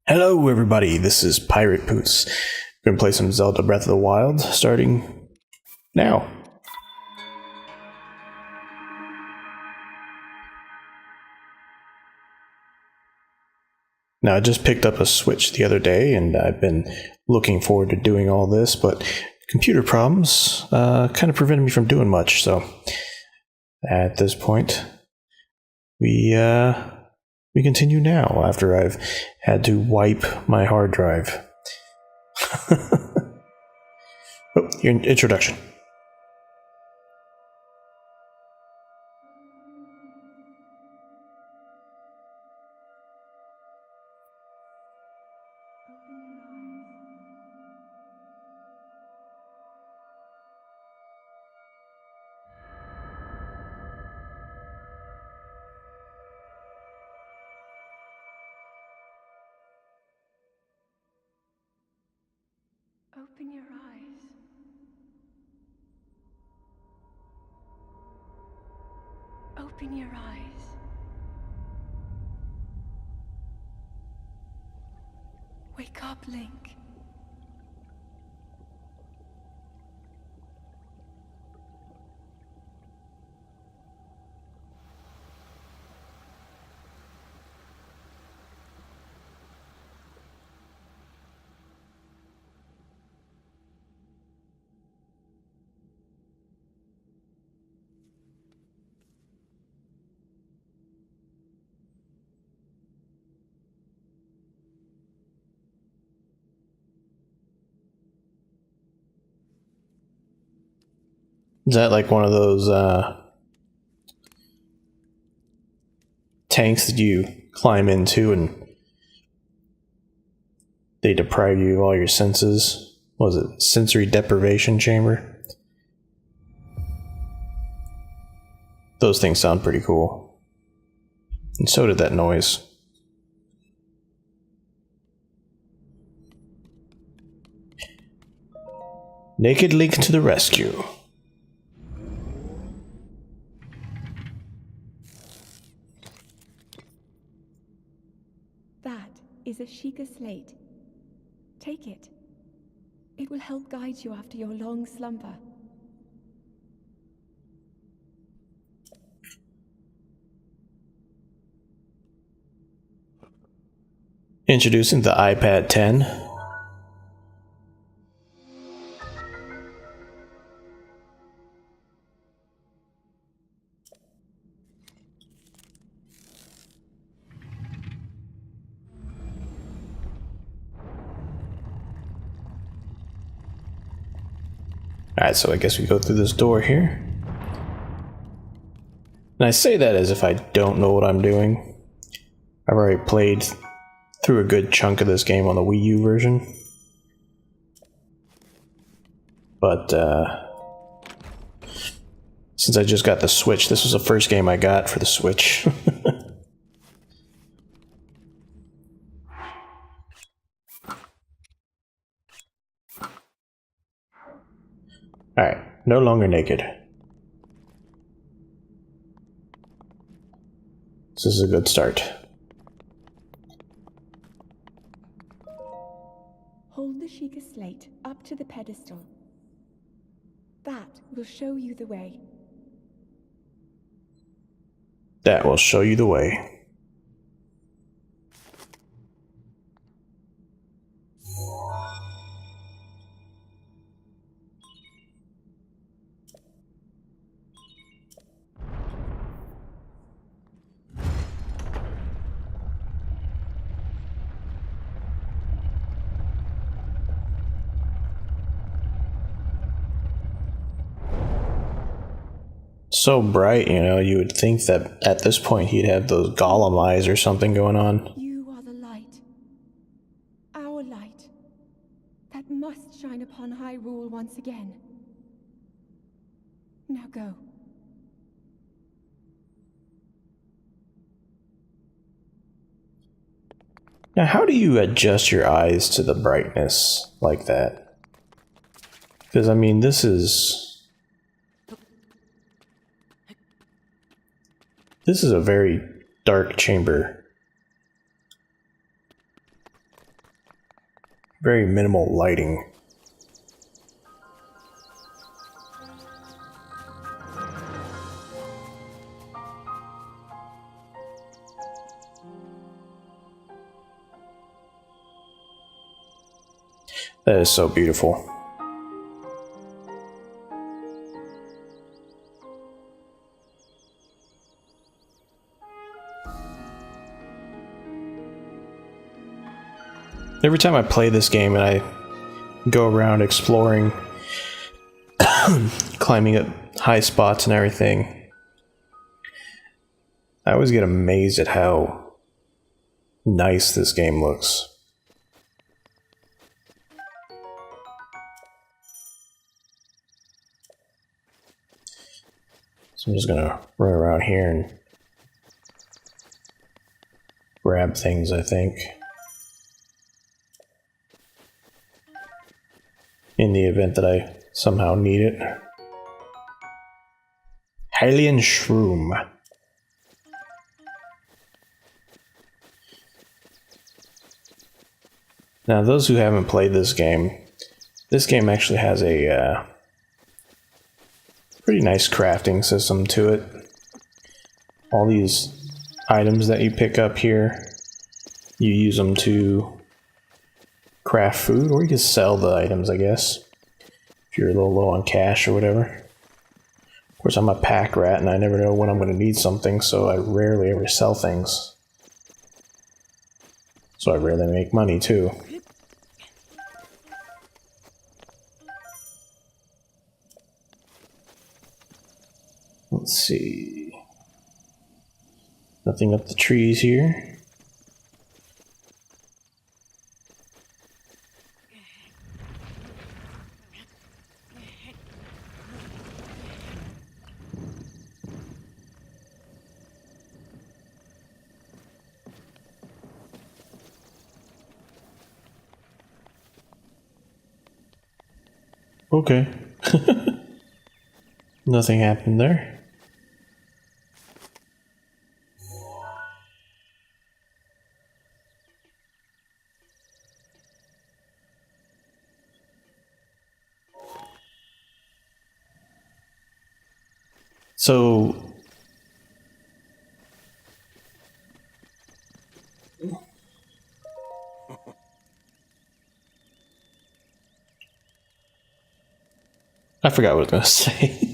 Hello everybody, this is Pirate Poos. We're gonna play some Zelda Breath of the Wild, starting now. Now I just picked up a Switch the other day and I've been looking forward to doing all this, but computer problems kind of prevented me from doing much, so at this point we continue now after I've had to wipe my hard drive. Oh, your introduction. Open your eyes. Open your eyes. Wake up, Link. Is that like one of those tanks that you climb into and they deprive you of all your senses? What was it? Sensory deprivation chamber? Those things sound pretty cool. And so did that noise. Naked Link to the rescue. That is a Sheikah slate. Take it. It will help guide you after your long slumber. Introducing the iPad 10. Alright, so I guess we go through this door here. And I say that as if I don't know what I'm doing. I've already played through a good chunk of this game on the Wii U version. But, since I just got the Switch, this was the first game I got for the Switch. Alright, no longer naked. This is a good start. Hold the Sheikah slate up to the pedestal. That will show you the way. That will show you the way. So bright, you know, you would think that at this point he'd have those golem eyes or something going on. You are the light. Our light. That must shine upon Hyrule once again. Now go. Now, how do you adjust your eyes to the brightness like that? Because, I mean, this is a very dark chamber. very minimal lighting. That is so beautiful. Every time I play this game and I go around exploring, climbing up high spots and everything, I always get amazed at how nice this game looks. So I'm just gonna run around here and grab things, I think. In the event that I somehow need it. Hylian Shroom. Now, those who haven't played this game actually has a pretty nice crafting system to it. All these items that you pick up here, you use them to craft food, or you can sell the items, I guess, if you're a little low on cash or whatever. Of course, I'm a pack rat and I never know when I'm going to need something, so I rarely ever sell things. So I rarely make money too. Let's see. Nothing up the trees here. Okay. Nothing happened there. So I forgot what I was going to say.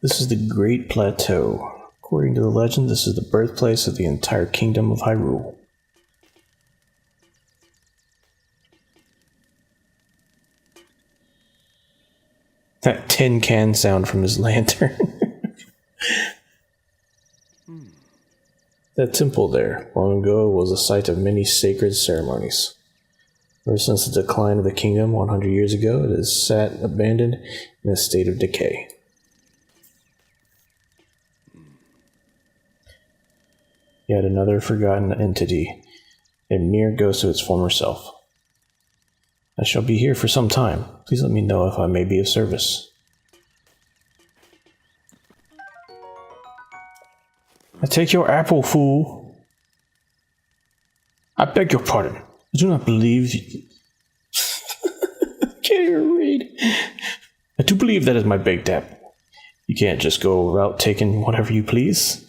This is the Great Plateau. According to the legend, this is the birthplace of the entire kingdom of Hyrule. That tin can sound from his lantern. That temple there, long ago, was a site of many sacred ceremonies. Ever since the decline of the kingdom 100 years ago, it has sat abandoned in a state of decay. Yet another forgotten entity, a mere ghost of its former self. I shall be here for some time. Please let me know if I may be of service. I take your apple, fool. I beg your pardon. I do not believe you. Can't even read. I do believe that is my baked apple. You can't just go about taking whatever you please.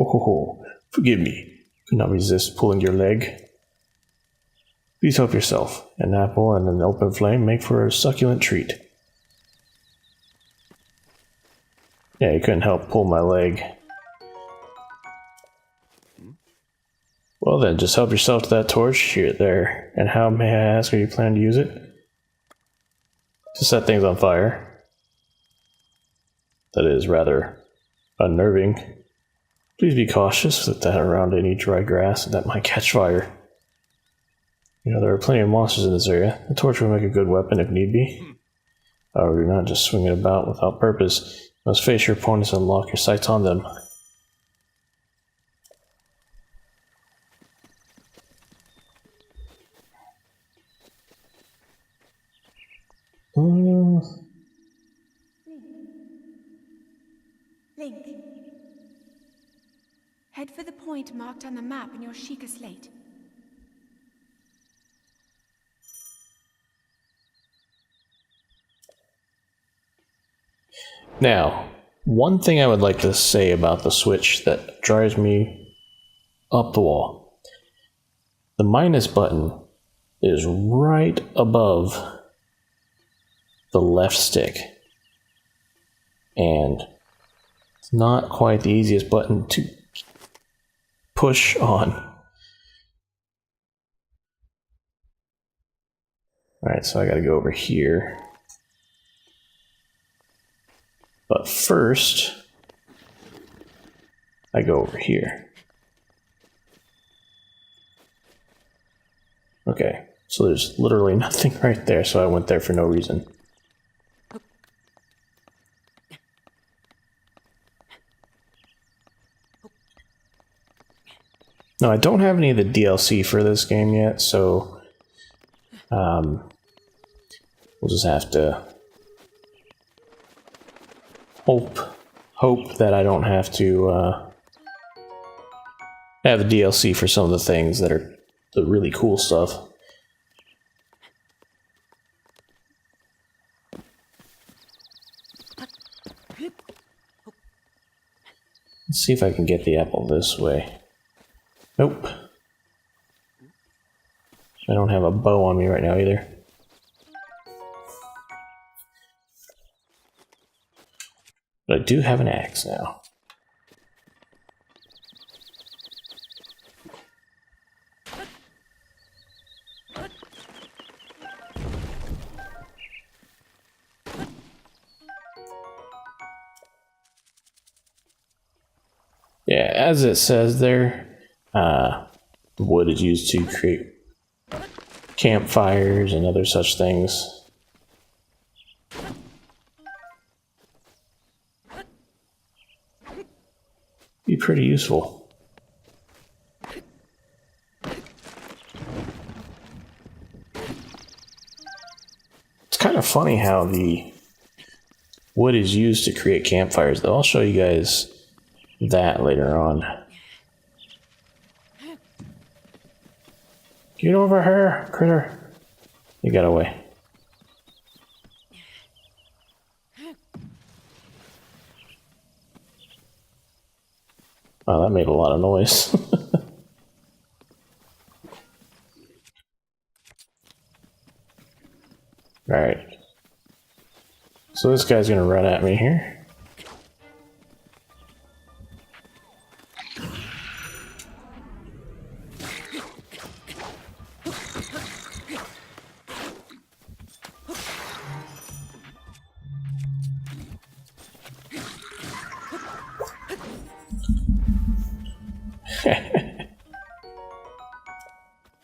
Oh, forgive me. Could not resist pulling your leg. Please help yourself. An apple and an open flame make for a succulent treat. Yeah, you couldn't help pull my leg. Well then, just help yourself to that torch. Here, there. And how, may I ask, are you planning to use it? To set things on fire. That is rather unnerving. Please be cautious. Set that around any dry grass that might catch fire. You know, there are plenty of monsters in this area. The torch will make a good weapon if need be. However, do not just swing it about without purpose. You must face your opponents and lock your sights on them. Link. Head for the point marked on the map in your Sheikah slate. Now, one thing I would like to say about the Switch that drives me up the wall. The minus button is right above the left stick. And it's not quite the easiest button to push on. Alright, so I gotta go over here. But first, I go over here. Okay, so there's literally nothing right there, so I went there for no reason. No, I don't have any of the DLC for this game yet, so we'll just have to hope that I don't have to have the DLC for some of the things that are the really cool stuff. Let's see if I can get the apple this way. Nope. I don't have a bow on me right now either. But I do have an axe now. Yeah, as it says there, wood is used to create campfires and other such things. Be pretty useful. It's kind of funny how the wood is used to create campfires, though. I'll show you guys that later on. Get over here, critter. You got away. Wow, that made a lot of noise. Alright. So this guy's gonna run at me here.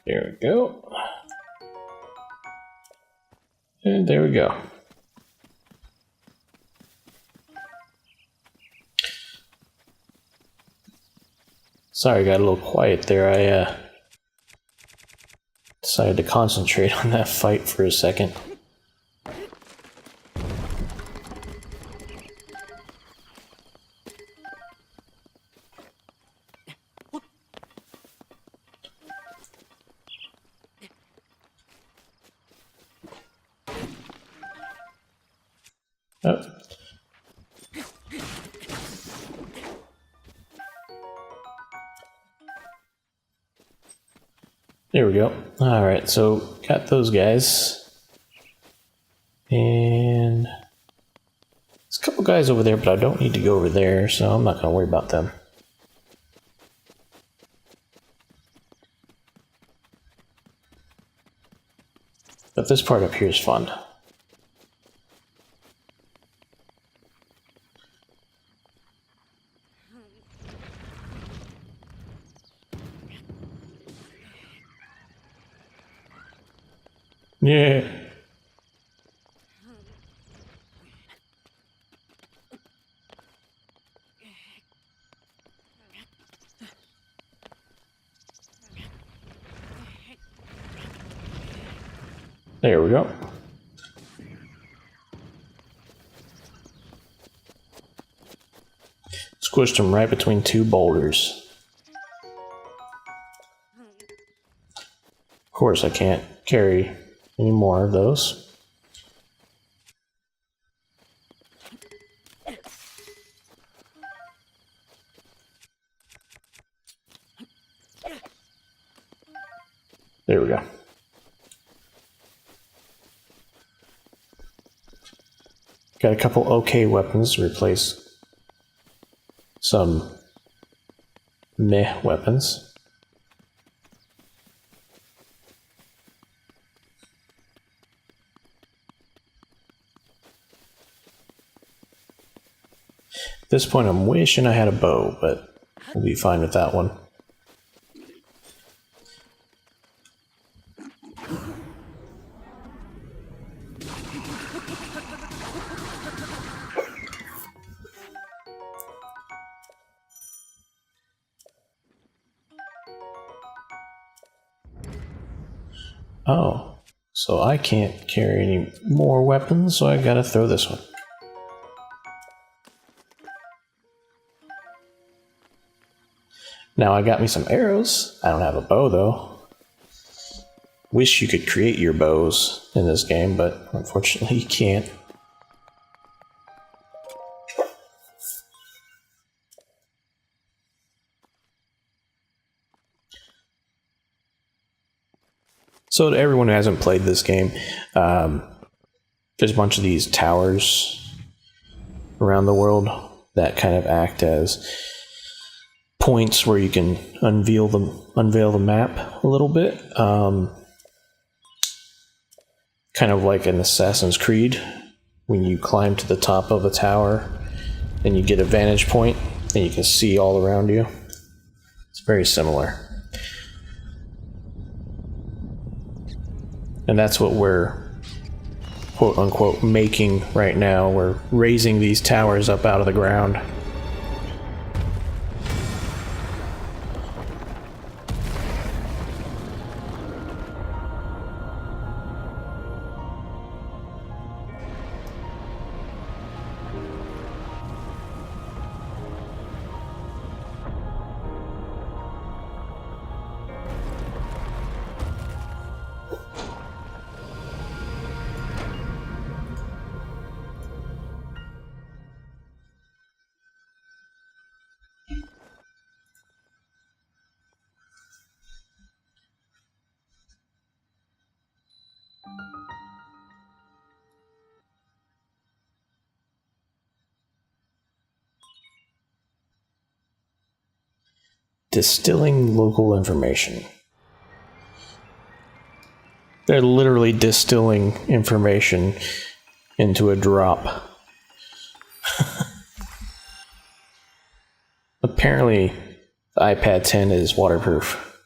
There we go. And there we go. Sorry, I got a little quiet there. I decided to concentrate on that fight for a second. Oh. There we go. Alright, so got those guys. And there's a couple guys over there, but I don't need to go over there, so I'm not going to worry about them. But this part up here is fun. Yeah. There we go. Squished him right between two boulders. Of course, I can't carry any more of those. There we go. Got a couple okay weapons to replace some meh weapons. At this point, I'm wishing I had a bow, but we'll be fine with that one. Oh, so I can't carry any more weapons, so I gotta throw this one. Now I got me some arrows. I don't have a bow though. Wish you could create your bows in this game, but unfortunately you can't. So to everyone who hasn't played this game, there's a bunch of these towers around the world that kind of act as points where you can unveil the map a little bit. Kind of like in Assassin's Creed, when you climb to the top of a tower and you get a vantage point and you can see all around you. It's very similar. And that's what we're, quote unquote, making right now. We're raising these towers up out of the ground. Distilling local information. They're literally distilling information into a drop. Apparently, the iPad 10 is waterproof.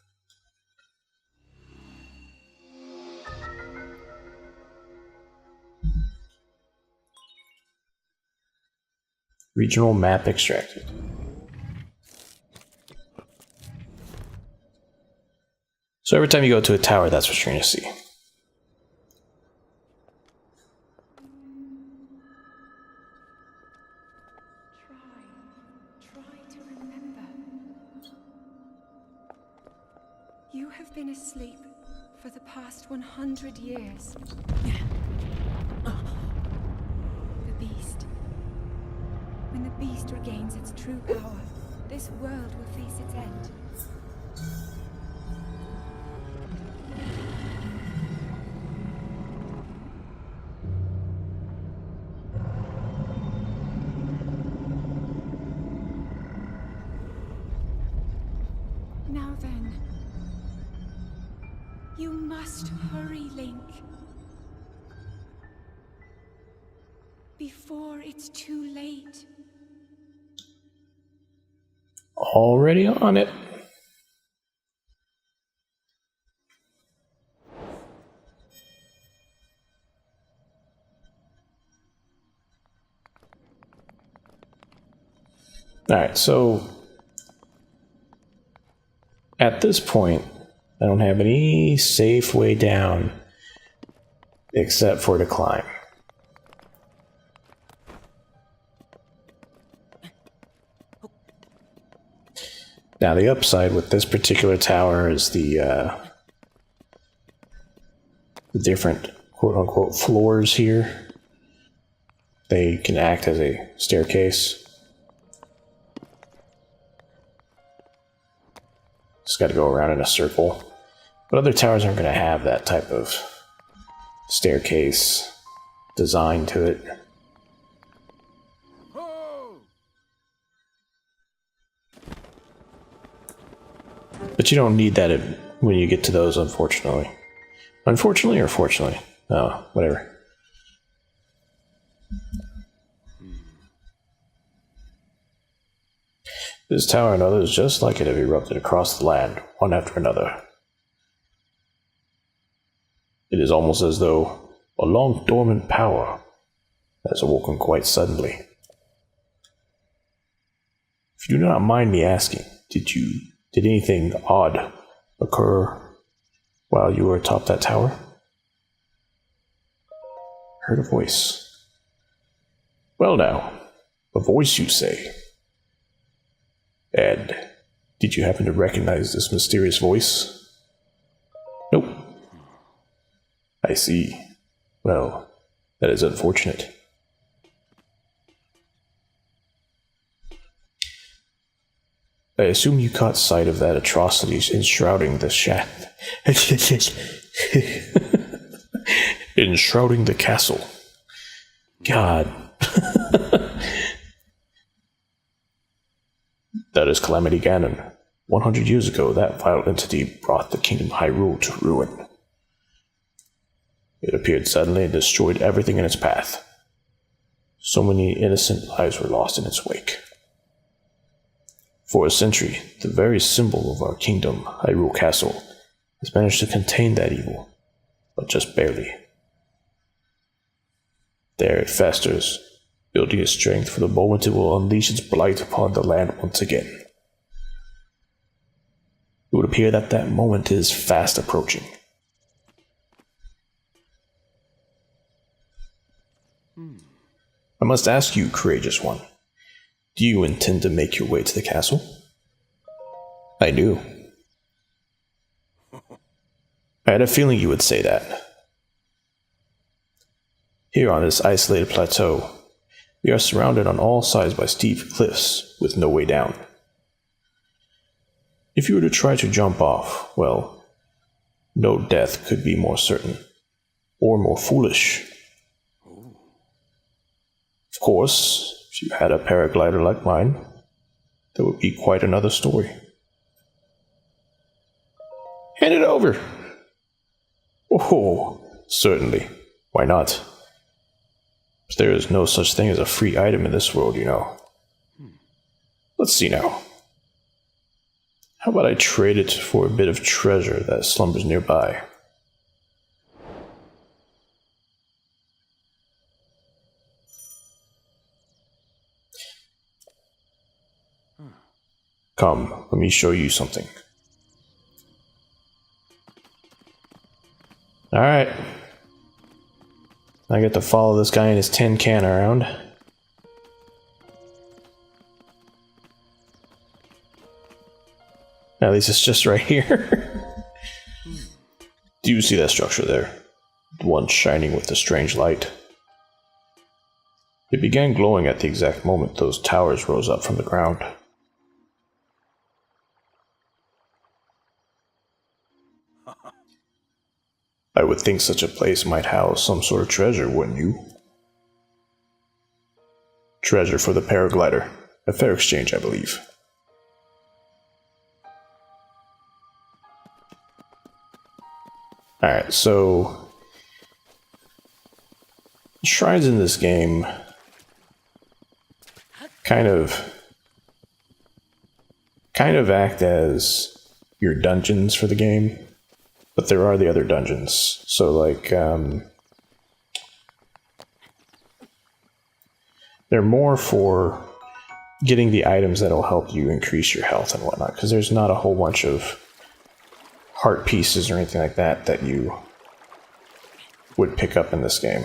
Regional map extracted. So every time you go to a tower, that's what you're going to see. Try to remember. You have been asleep for the past 100 years. The beast. When the beast regains its true power, this world will face its end. Now then, you must hurry, Link. Before it's too late. Already on it. Alright, so at this point, I don't have any safe way down. except for to climb. Now the upside with this particular tower is the different quote-unquote floors here. They can act as a staircase. Just got to go around in a circle. But other towers aren't going to have that type of staircase design to it. But you don't need that when you get to those, unfortunately. Unfortunately or fortunately? Oh, whatever. This tower and others just like it have erupted across the land, one after another. It is almost as though a long dormant power has awoken quite suddenly. If you do not mind me asking, did anything odd occur while you were atop that tower? Heard a voice. Well now, a voice you say. And did you happen to recognize this mysterious voice? Nope. I see. Well, that is unfortunate. I assume you caught sight of that atrocity enshrouding the enshrouding the castle. God. That is Calamity Ganon. 100 years ago, that vile entity brought the kingdom Hyrule to ruin. It appeared suddenly and destroyed everything in its path. So many innocent lives were lost in its wake. For a century, the very symbol of our kingdom, Hyrule Castle, has managed to contain that evil, but just barely. There it festers, building its strength for the moment it will unleash its blight upon the land once again. It would appear that that moment is fast approaching. I must ask you, courageous one, do you intend to make your way to the castle? I do. I had a feeling you would say that. Here on this isolated plateau, we are surrounded on all sides by steep cliffs with no way down. If you were to try to jump off, well, no death could be more certain, or more foolish. Of course, if you had a paraglider like mine, that would be quite another story. Hand it over! Oh, certainly. Why not? There is no such thing as a free item in this world, you know. Let's see now. How about I trade it for a bit of treasure that slumbers nearby? Come, let me show you something. Alright. I get to follow this guy in his tin can around. At least it's just right here. Do you see that structure there? The one shining with the strange light. It began glowing at the exact moment those towers rose up from the ground. I would think such a place might house some sort of treasure, wouldn't you? Treasure for the paraglider. A fair exchange, I believe. Alright, so shrines in this game kind of act as your dungeons for the game. But there are the other dungeons, so like, they're more for getting the items that'll help you increase your health and whatnot, because there's not a whole bunch of heart pieces or anything like that that you would pick up in this game.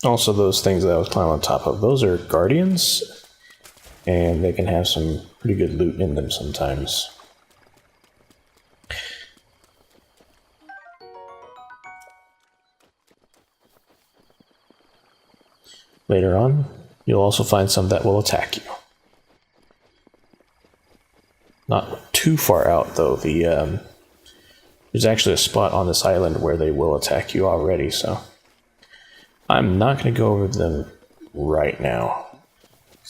Also, those things that I was climbing on top of, those are guardians, and they can have some pretty good loot in them sometimes. Later on, you'll also find some that will attack you. Not too far out, though. There's actually a spot on this island where they will attack you already, so I'm not going to go over them right now.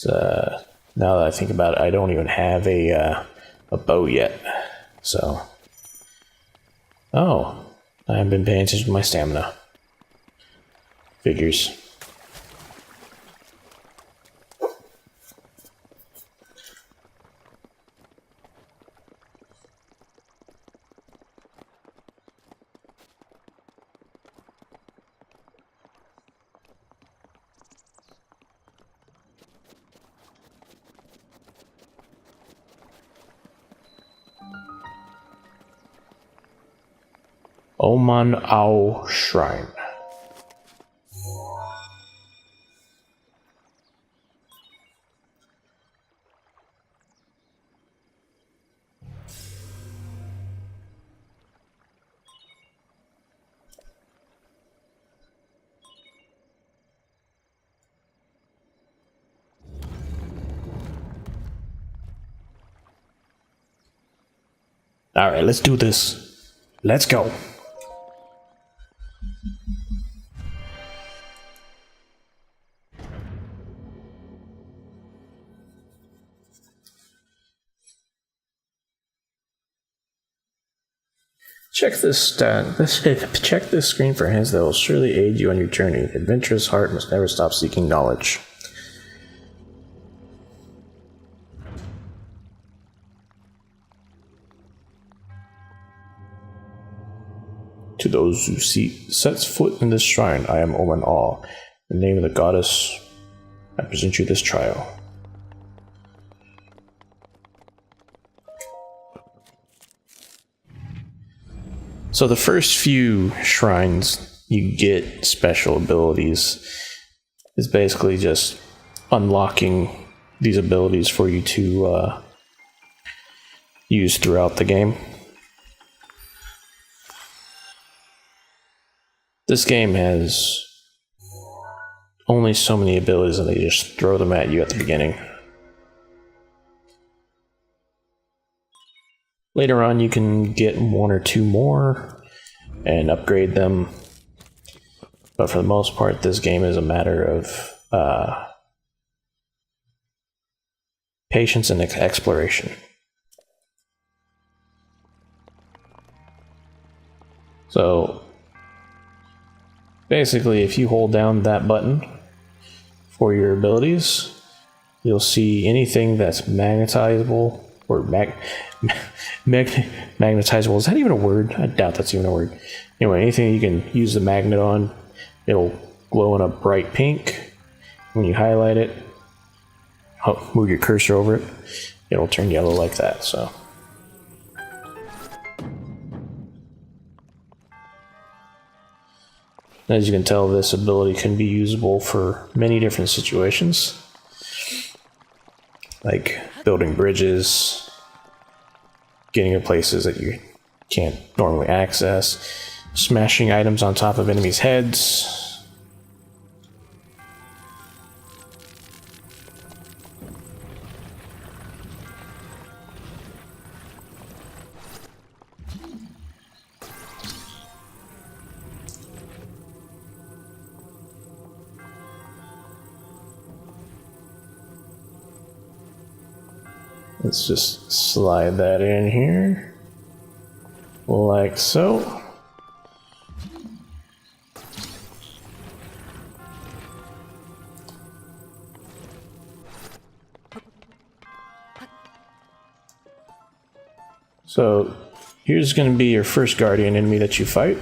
Now that I think about it, I don't even have a bow yet. So, oh, I haven't been paying attention to my stamina. Figures. Oman Ao Shrine. All right, let's do this. Let's go. Check this screen for hints that will surely aid you on your journey. The adventurous heart must never stop seeking knowledge. To those who sets foot in this shrine, I am Oman All. In the name of the goddess, I present you this trial. So the first few shrines you get special abilities is basically just unlocking these abilities for you to use throughout the game. This game has only so many abilities and they just throw them at you at the beginning. Later on you can get one or two more and upgrade them, but for the most part this game is a matter of patience and exploration. So basically, if you hold down that button for your abilities, you'll see anything that's magnetizable or magnetizable. Is that even a word? I doubt that's even a word. Anyway, anything you can use the magnet on, it'll glow in a bright pink. When you highlight it, move your cursor over it, it'll turn yellow like that. So. As you can tell, this ability can be usable for many different situations, like building bridges, getting to places that you can't normally access, smashing items on top of enemies' heads. Let's just slide that in here, like so. So here's going to be your first guardian enemy that you fight.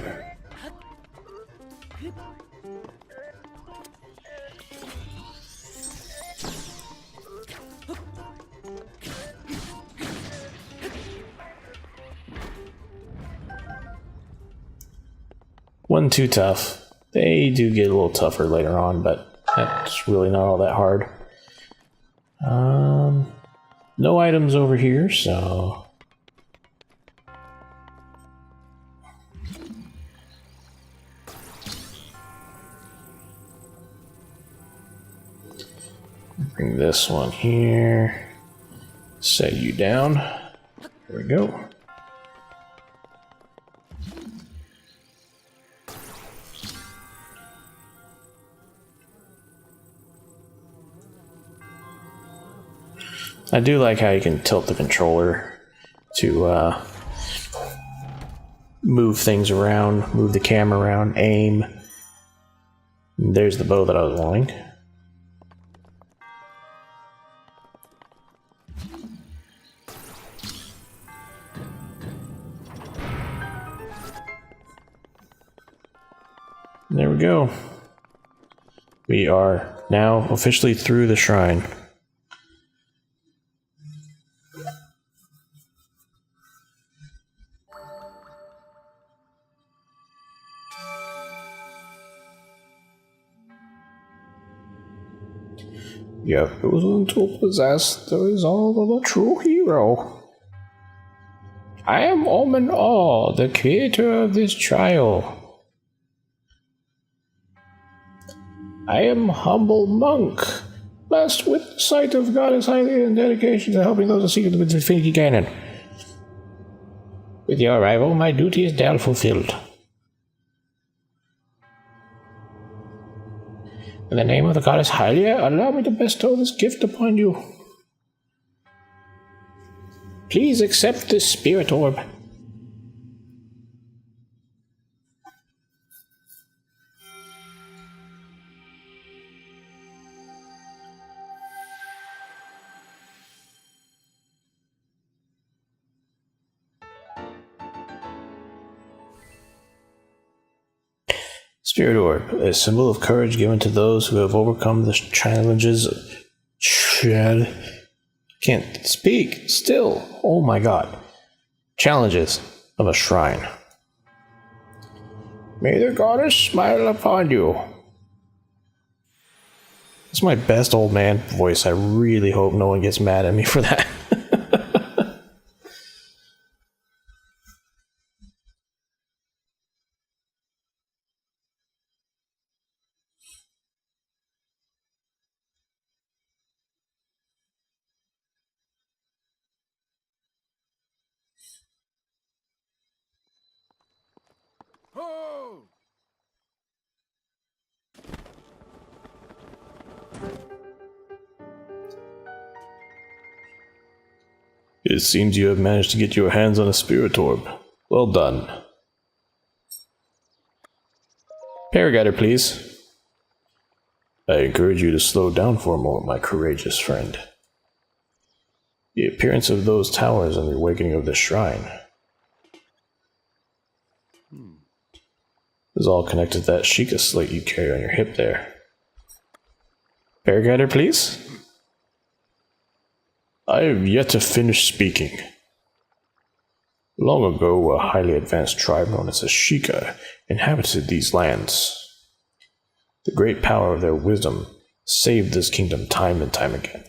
Wasn't too tough. They do get a little tougher later on, but that's really not all that hard. No items over here, so... Bring this one here. Set you down. There we go. I do like how you can tilt the controller to move things around, move the camera around, aim. There's the bow that I was wanting. There we go. We are now officially through the shrine. Yep, it was to possess the resolve of a true hero. I am Omen All, the creator of this trial. I am humble monk, blessed with the sight of Goddess highly and dedication to helping those who seek the Infinity Ganon. With your arrival, my duty is now fulfilled. In the name of the Goddess Hylia, allow me to bestow this gift upon you. Please accept this spirit orb. Spirit Orb, a symbol of courage given to those who have overcome the challenges. Can't speak. Still. Oh my god. Challenges of a shrine. May the goddess smile upon you. That's my best old man voice. I really hope no one gets mad at me for that. It seems you have managed to get your hands on a spirit orb. Well done. Paraglider, please. I encourage you to slow down for a moment, my courageous friend. The appearance of those towers and the awakening of the shrine is all connected to that Sheikah slate you carry on your hip there. Paraglider, please. I have yet to finish speaking. Long ago, a highly advanced tribe known as the Sheikah inhabited these lands. The great power of their wisdom saved this kingdom time and time again.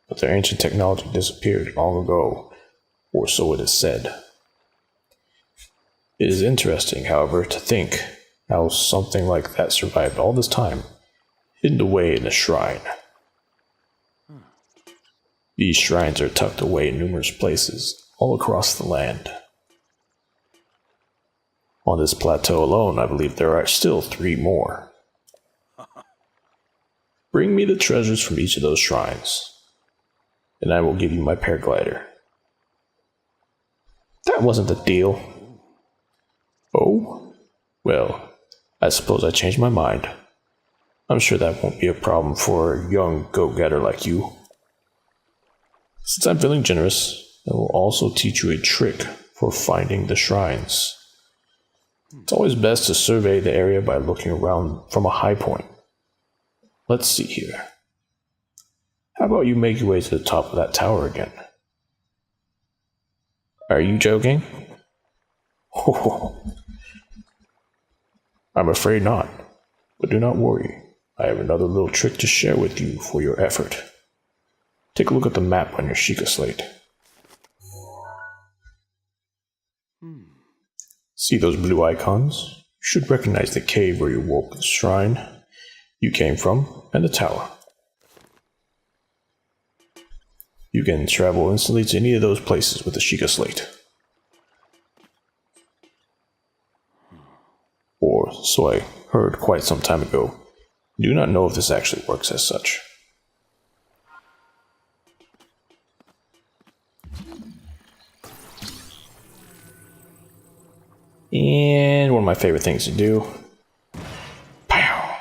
But their ancient technology disappeared long ago, or so it is said. It is interesting, however, to think how something like that survived all this time, hidden away in a shrine. These shrines are tucked away in numerous places, all across the land. On this plateau alone, I believe there are still 3 more. Bring me the treasures from each of those shrines, and I will give you my paraglider. That wasn't the deal. Oh? Well, I suppose I changed my mind. I'm sure that won't be a problem for a young go-getter like you. Since I'm feeling generous, I will also teach you a trick for finding the shrines. It's always best to survey the area by looking around from a high point. Let's see here. How about you make your way to the top of that tower again? Are you joking? I'm afraid not, but do not worry. I have another little trick to share with you for your effort. Take a look at the map on your Sheikah slate. See those blue icons? You should recognize the cave where you woke the shrine you came from, and the tower. You can travel instantly to any of those places with the Sheikah slate. Or, so I heard quite some time ago. Do not know if this actually works as such. And one of my favorite things to do. Pow!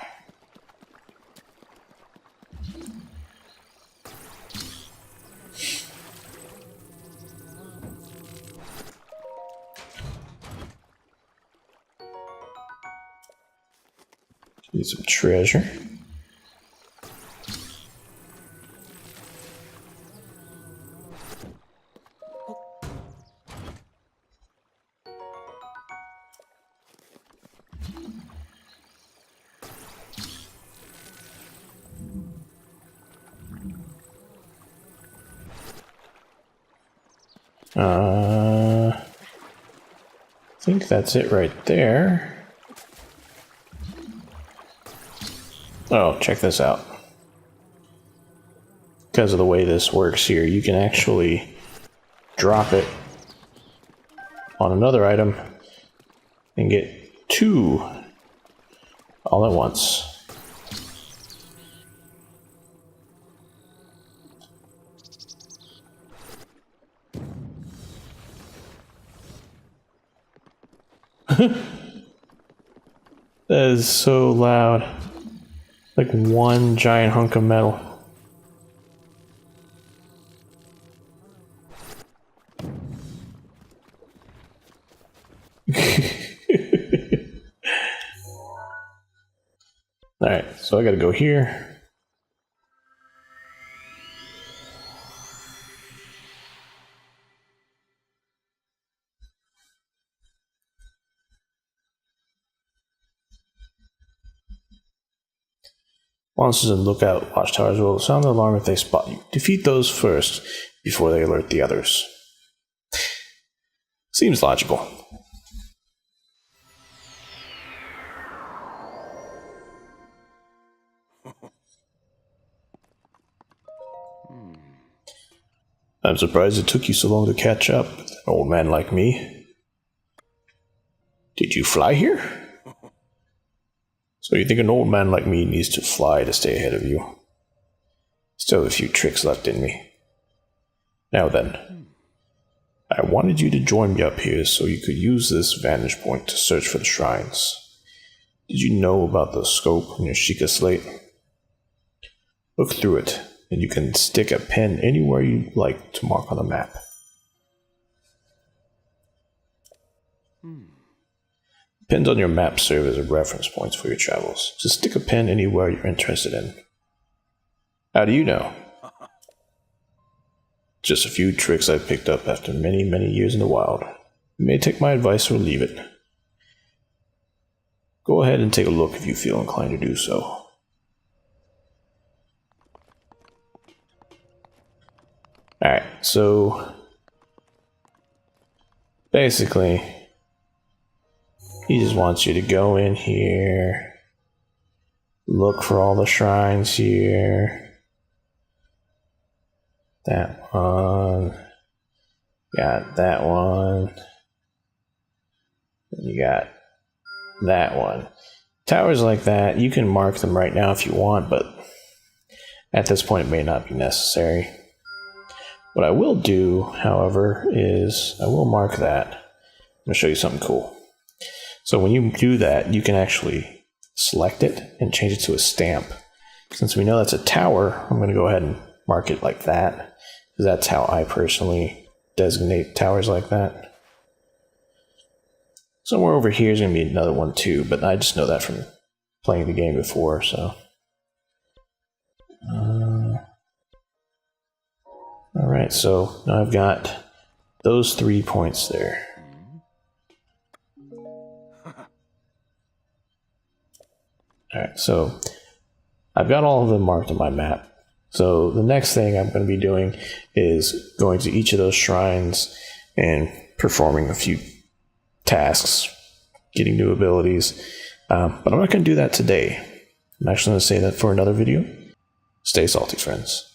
Need some treasure. I think that's it right there. Oh, check this out. Because of the way this works here, you can actually drop it on another item and get two all at once. That is so loud. Like one giant hunk of metal. Alright, so I gotta go here. Monsters in lookout watchtowers will sound the alarm if they spot you. Defeat those first before they alert the others. Seems logical. I'm surprised it took you so long to catch up, an old man like me. Did you fly here? So you think an old man like me needs to fly to stay ahead of you? Still have a few tricks left in me. Now then, I wanted you to join me up here so you could use this vantage point to search for the shrines. Did you know about the scope in your Sheikah slate? Look through it, and you can stick a pen anywhere you like to mark on the map. Pins on your map serve as a reference points for your travels. Just stick a pin anywhere you're interested in. How do you know? Just a few tricks I've picked up after many, many years in the wild. You may take my advice or leave it. Go ahead and take a look if you feel inclined to do so. Alright, so basically, he just wants you to go in here, look for all the shrines here. That one. Got that one. And you got that one. Towers like that, you can mark them right now if you want, but at this point it may not be necessary. What I will do, however, is I will mark that. I'm going to show you something cool. So when you do that, you can actually select it and change it to a stamp. Since we know that's a tower, I'm going to go ahead and mark it like that, because that's how I personally designate towers like that. Somewhere over here is going to be another one too, but I just know that from playing the game before, so. Alright, so now I've got those 3 points there. Alright, so I've got all of them marked on my map. So the next thing I'm going to be doing is going to each of those shrines and performing a few tasks, getting new abilities. But I'm not going to do that today. I'm actually going to say that for another video. Stay salty, friends.